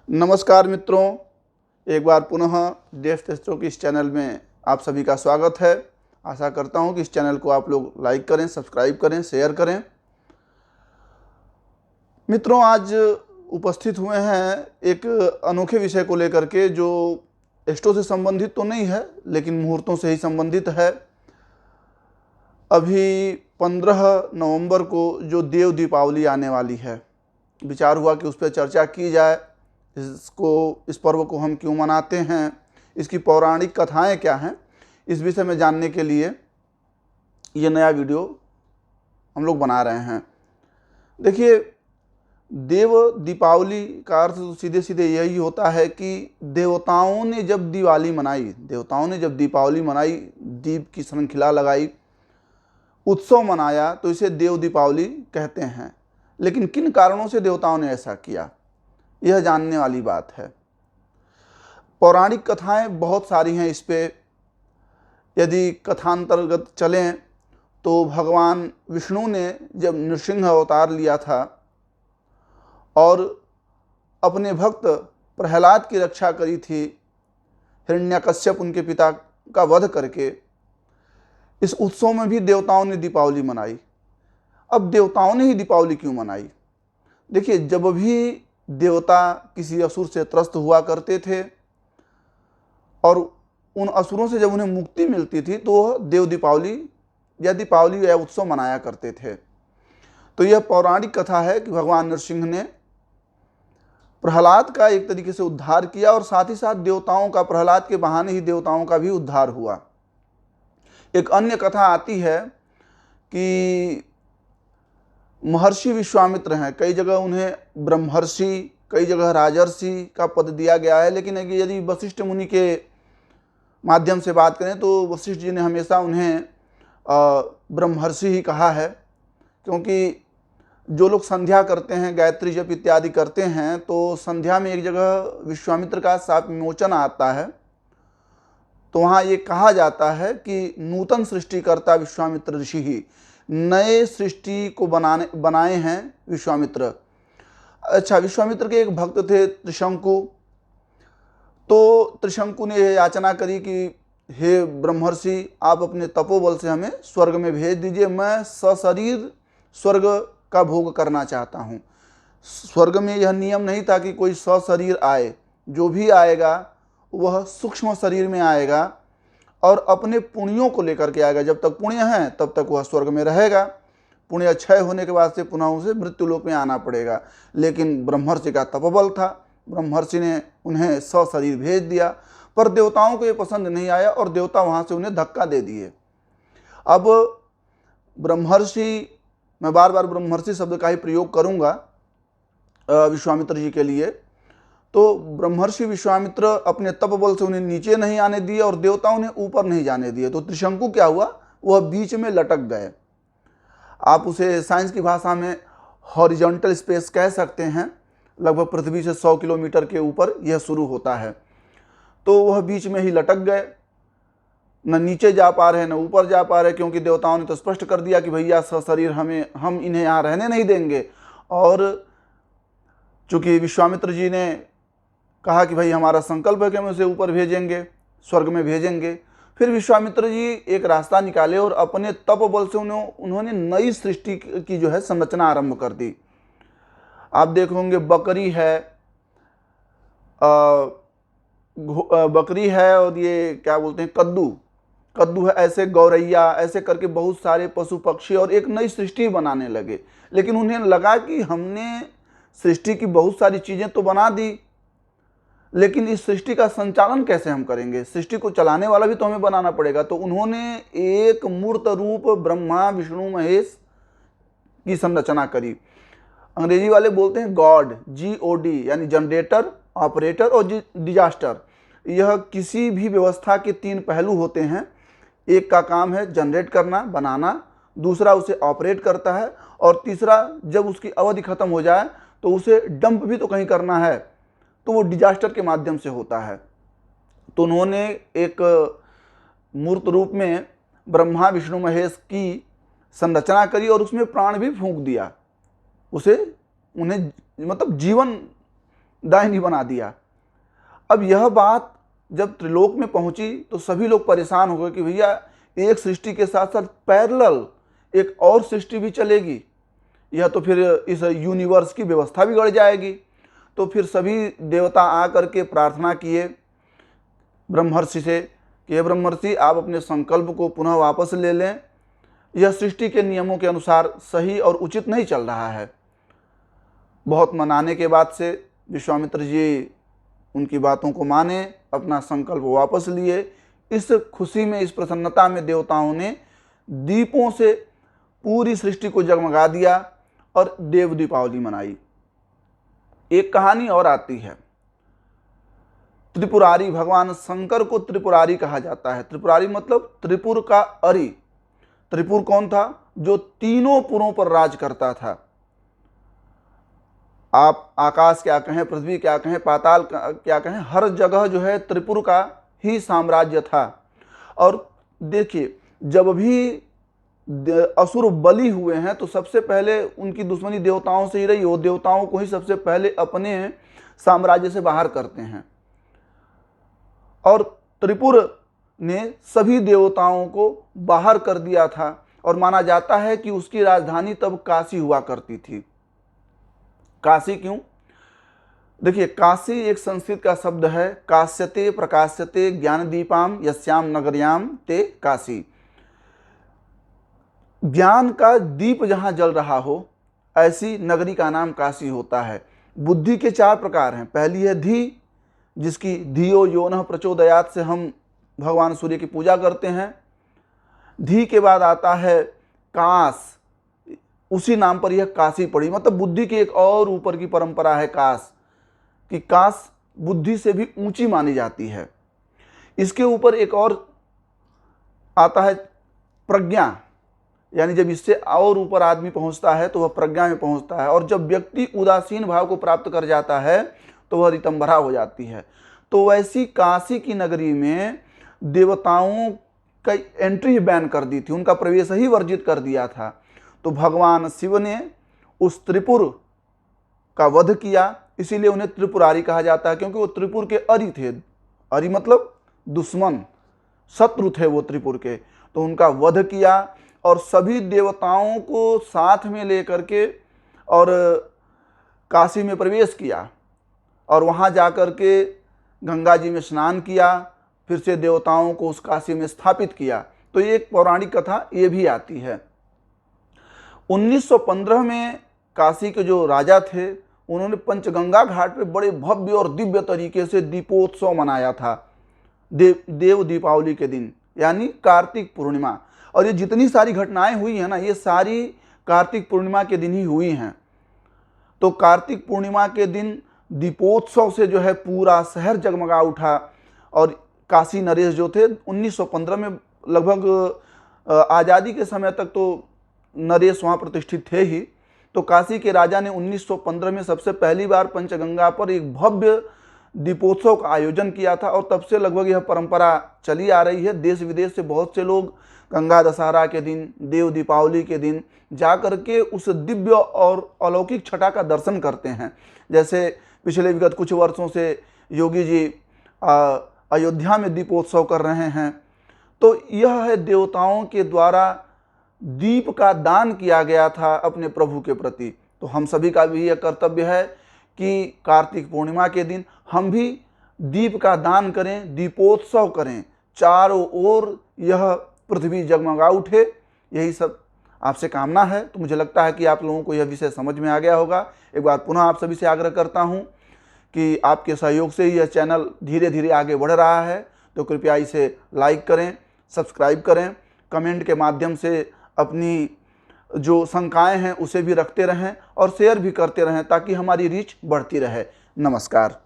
नमस्कार मित्रों, एक बार पुनः देश तेजस्व की इस चैनल में आप सभी का स्वागत है। आशा करता हूं कि इस चैनल को आप लोग लाइक करें, सब्सक्राइब करें, शेयर करें। मित्रों, आज उपस्थित हुए हैं एक अनोखे विषय को लेकर के, जो एस्ट्रो से संबंधित तो नहीं है लेकिन मुहूर्तों से ही संबंधित है। अभी 15 नवंबर को जो देव दीपावली आने वाली है, विचार हुआ कि उस पर चर्चा की जाए। इस पर्व को हम क्यों मनाते हैं, इसकी पौराणिक कथाएं क्या हैं, इस विषय में जानने के लिए ये नया वीडियो हम लोग बना रहे हैं। देखिए, देव दीपावली का अर्थ तो सीधे सीधे यही होता है कि देवताओं ने जब दीपावली मनाई, दीप की श्रृंखला लगाई, उत्सव मनाया, तो इसे देव दीपावली कहते हैं। लेकिन किन कारणों से देवताओं ने ऐसा किया, यह जानने वाली बात है। पौराणिक कथाएं बहुत सारी हैं इस पे। यदि कथांतर्गत चलें तो भगवान विष्णु ने जब नृसिंह अवतार लिया था और अपने भक्त प्रहलाद की रक्षा करी थी, हिरण्यकश्यप उनके पिता का वध करके, इस उत्सव में भी देवताओं ने दीपावली मनाई। अब देवताओं ने ही दीपावली क्यों मनाई? देखिए, जब भी देवता किसी असुर से त्रस्त हुआ करते थे और उन असुरों से जब उन्हें मुक्ति मिलती थी तो वह देव दीपावली या उत्सव मनाया करते थे। तो यह पौराणिक कथा है कि भगवान नरसिंह ने प्रहलाद का एक तरीके से उद्धार किया और साथ ही साथ देवताओं का, प्रहलाद के बहाने ही देवताओं का भी उद्धार हुआ। एक अन्य कथा आती है कि महर्षि विश्वामित्र हैं, कई जगह उन्हें ब्रह्मर्षि, कई जगह राजर्षि का पद दिया गया है। लेकिन यदि वशिष्ठ मुनि के माध्यम से बात करें तो वशिष्ठ जी ने हमेशा उन्हें ब्रह्मर्षि ही कहा है, क्योंकि जो लोग संध्या करते हैं, गायत्री जप इत्यादि करते हैं, तो संध्या में एक जगह विश्वामित्र का शाप विमोचन आता है। तो वहाँ ये कहा जाता है कि नूतन सृष्टिकर्ता विश्वामित्र ऋषि ही, नए सृष्टि को बनाए हैं विश्वामित्र। अच्छा, विश्वामित्र के एक भक्त थे त्रिशंकु। तो त्रिशंकु ने यह याचना करी कि हे ब्रह्मर्षि, आप अपने तपोबल से हमें स्वर्ग में भेज दीजिए, मैं सशरीर स्वर्ग का भोग करना चाहता हूँ। स्वर्ग में यह नियम नहीं था कि कोई सशरीर आए, जो भी आएगा वह सूक्ष्म शरीर में आएगा और अपने पुण्यों को लेकर के आएगा। जब तक पुण्य है तब तक वह स्वर्ग में रहेगा, पुण्य क्षय होने के बाद से पुनः उसे मृत्युलोक में आना पड़ेगा। लेकिन ब्रह्मर्षि का तपोबल था, ब्रह्मर्षि ने उन्हें सशरीर भेज दिया, पर देवताओं को ये पसंद नहीं आया और देवता वहाँ से उन्हें धक्का दे दिए। अब ब्रह्मर्षि, मैं बार बार ब्रह्मर्षि शब्द का ही प्रयोग करूँगा विश्वामित्र जी के लिए। तो ब्रह्मर्षि विश्वामित्र अपने तपबल से उन्हें नीचे नहीं आने दिए और देवताओं ने ऊपर नहीं जाने दिए। तो त्रिशंकु क्या हुआ, वह बीच में लटक गए। आप उसे साइंस की भाषा में हॉरिजॉन्टल स्पेस कह सकते हैं। लगभग पृथ्वी से 100 किलोमीटर के ऊपर यह शुरू होता है। तो वह बीच में ही लटक गए, न नीचे जा पा रहे न ऊपर जा पा रहे, क्योंकि देवताओं ने तो स्पष्ट कर दिया कि भैया सशरीर हम इन्हें यहाँ रहने नहीं देंगे। और चूंकि विश्वामित्र जी ने कहा कि भाई हमारा संकल्प है कि हम उसे ऊपर भेजेंगे, स्वर्ग में भेजेंगे, फिर विश्वामित्र जी एक रास्ता निकाले और अपने तपबल से उन्होंने नई सृष्टि की जो है संरचना आरंभ कर दी। आप देखोगे बकरी है और ये क्या बोलते हैं, कद्दू है, ऐसे गौरैया, ऐसे करके बहुत सारे पशु पक्षी और एक नई सृष्टि बनाने लगे। लेकिन उन्हें लगा कि हमने सृष्टि की बहुत सारी चीजें तो बना दी, लेकिन इस सृष्टि का संचालन कैसे हम करेंगे, सृष्टि को चलाने वाला भी तो हमें बनाना पड़ेगा। तो उन्होंने एक मूर्त रूप ब्रह्मा विष्णु महेश की संरचना करी। अंग्रेजी वाले बोलते हैं गॉड, GOD, यानी जनरेटर, ऑपरेटर और डिजास्टर। यह किसी भी व्यवस्था के 3 पहलू होते हैं। एक का काम है जनरेट करना, बनाना, दूसरा उसे ऑपरेट करता है, और तीसरा जब उसकी अवधि खत्म हो जाए तो उसे डंप भी तो कहीं करना है, तो वो डिजास्टर के माध्यम से होता है। तो उन्होंने एक मूर्त रूप में ब्रह्मा विष्णु महेश की संरचना करी और उसमें प्राण भी फूंक दिया, उन्हें मतलब जीवन दाहिनी बना दिया। अब यह बात जब त्रिलोक में पहुंची तो सभी लोग परेशान हो गए कि भैया एक सृष्टि के साथ साथ पैरेलल एक और सृष्टि भी चलेगी, यह तो फिर इस यूनिवर्स की व्यवस्था भी गड़ जाएगी। तो फिर सभी देवता आकर के प्रार्थना किए ब्रह्मर्षि से कि हे ब्रह्मर्षि, आप अपने संकल्प को पुनः वापस ले लें, यह सृष्टि के नियमों के अनुसार सही और उचित नहीं चल रहा है। बहुत मनाने के बाद से विश्वामित्र जी उनकी बातों को माने, अपना संकल्प वापस लिए। इस खुशी में, इस प्रसन्नता में देवताओं ने दीपों से पूरी सृष्टि को जगमगा दिया और देव दीपावली मनाई। एक कहानी और आती है, त्रिपुरारी, भगवान शंकर को त्रिपुरारी कहा जाता है। त्रिपुरारी मतलब त्रिपुर का अरि। त्रिपुर कौन था? जो तीनों पुरों पर राज करता था। आप आकाश क्या कहें, पृथ्वी क्या कहें, पाताल क्या कहें, हर जगह जो है त्रिपुर का ही साम्राज्य था। और देखिए, जब भी असुर बलि हुए हैं तो सबसे पहले उनकी दुश्मनी देवताओं से ही रही। वो देवताओं को ही सबसे पहले अपने साम्राज्य से बाहर करते हैं। और त्रिपुर ने सभी देवताओं को बाहर कर दिया था और माना जाता है कि उसकी राजधानी तब काशी हुआ करती थी। काशी क्यों? देखिए, काशी एक संस्कृत का शब्द है, काश्यते प्रकाश्यते ज्ञान दीपाम यस्याम नगर्याम ते काशी। ज्ञान का दीप जहां जल रहा हो ऐसी नगरी का नाम काशी होता है। बुद्धि के 4 प्रकार हैं। पहली है धी, जिसकी धियो योनः प्रचोदयात से हम भगवान सूर्य की पूजा करते हैं। धी के बाद आता है काश, उसी नाम पर यह काशी पड़ी, मतलब बुद्धि की एक और ऊपर की परंपरा है काश, कि काश बुद्धि से भी ऊंची मानी जाती है। इसके ऊपर एक और आता है प्रज्ञा, यानी जब इससे और ऊपर आदमी पहुंचता है तो वह प्रज्ञा में पहुंचता है। और जब व्यक्ति उदासीन भाव को प्राप्त कर जाता है तो वह ऋतंभरा हो जाती है। तो वैसी काशी की नगरी में देवताओं का एंट्री ही बैन कर दी थी, उनका प्रवेश ही वर्जित कर दिया था। तो भगवान शिव ने उस त्रिपुर का वध किया, इसीलिए उन्हें त्रिपुरारी कहा जाता है, क्योंकि वो त्रिपुर के अरि थे। अरि मतलब दुश्मन, शत्रु थे वो त्रिपुर के। तो उनका वध किया और सभी देवताओं को साथ में लेकर के और काशी में प्रवेश किया और वहाँ जाकर के गंगा जी में स्नान किया, फिर से देवताओं को उस काशी में स्थापित किया। तो ये एक पौराणिक कथा ये भी आती है। 1915 में काशी के जो राजा थे उन्होंने पंचगंगा घाट पे बड़े भव्य और दिव्य तरीके से दीपोत्सव मनाया था देव दीपावली के दिन, यानी कार्तिक पूर्णिमा। और ये जितनी सारी घटनाएं हुई हैं ना, ये सारी कार्तिक पूर्णिमा के दिन ही हुई हैं। तो कार्तिक पूर्णिमा के दिन दीपोत्सव से जो है पूरा शहर जगमगा उठा। और काशी नरेश जो थे 1915 में, लगभग आज़ादी के समय तक तो नरेश वहाँ प्रतिष्ठित थे ही। तो काशी के राजा ने 1915 में सबसे पहली बार पंचगंगा पर एक भव्य दीपोत्सव का आयोजन किया था और तब से लगभग यह परंपरा चली आ रही है। देश विदेश से बहुत से लोग गंगा दशहरा के दिन, देव दीपावली के दिन जाकर के उस दिव्य और अलौकिक छटा का दर्शन करते हैं। जैसे पिछले विगत कुछ वर्षों से योगी जी अयोध्या में दीपोत्सव कर रहे हैं। तो यह है देवताओं के द्वारा दीप का दान किया गया था अपने प्रभु के प्रति। तो हम सभी का भी यह कर्तव्य है कि कार्तिक पूर्णिमा के दिन हम भी दीप का दान करें, दीपोत्सव करें, चारों ओर यह पृथ्वी जगमगा उठे। यही सब आपसे कामना है। तो मुझे लगता है कि आप लोगों को यह विषय समझ में आ गया होगा। एक बार पुनः आप सभी से आग्रह करता हूं कि आपके सहयोग से ही यह चैनल धीरे धीरे आगे बढ़ रहा है। तो कृपया इसे लाइक करें, सब्सक्राइब करें, कमेंट के माध्यम से अपनी जो शंकाएं हैं उसे भी रखते रहें और शेयर भी करते रहें ताकि हमारी रीच बढ़ती रहे। नमस्कार।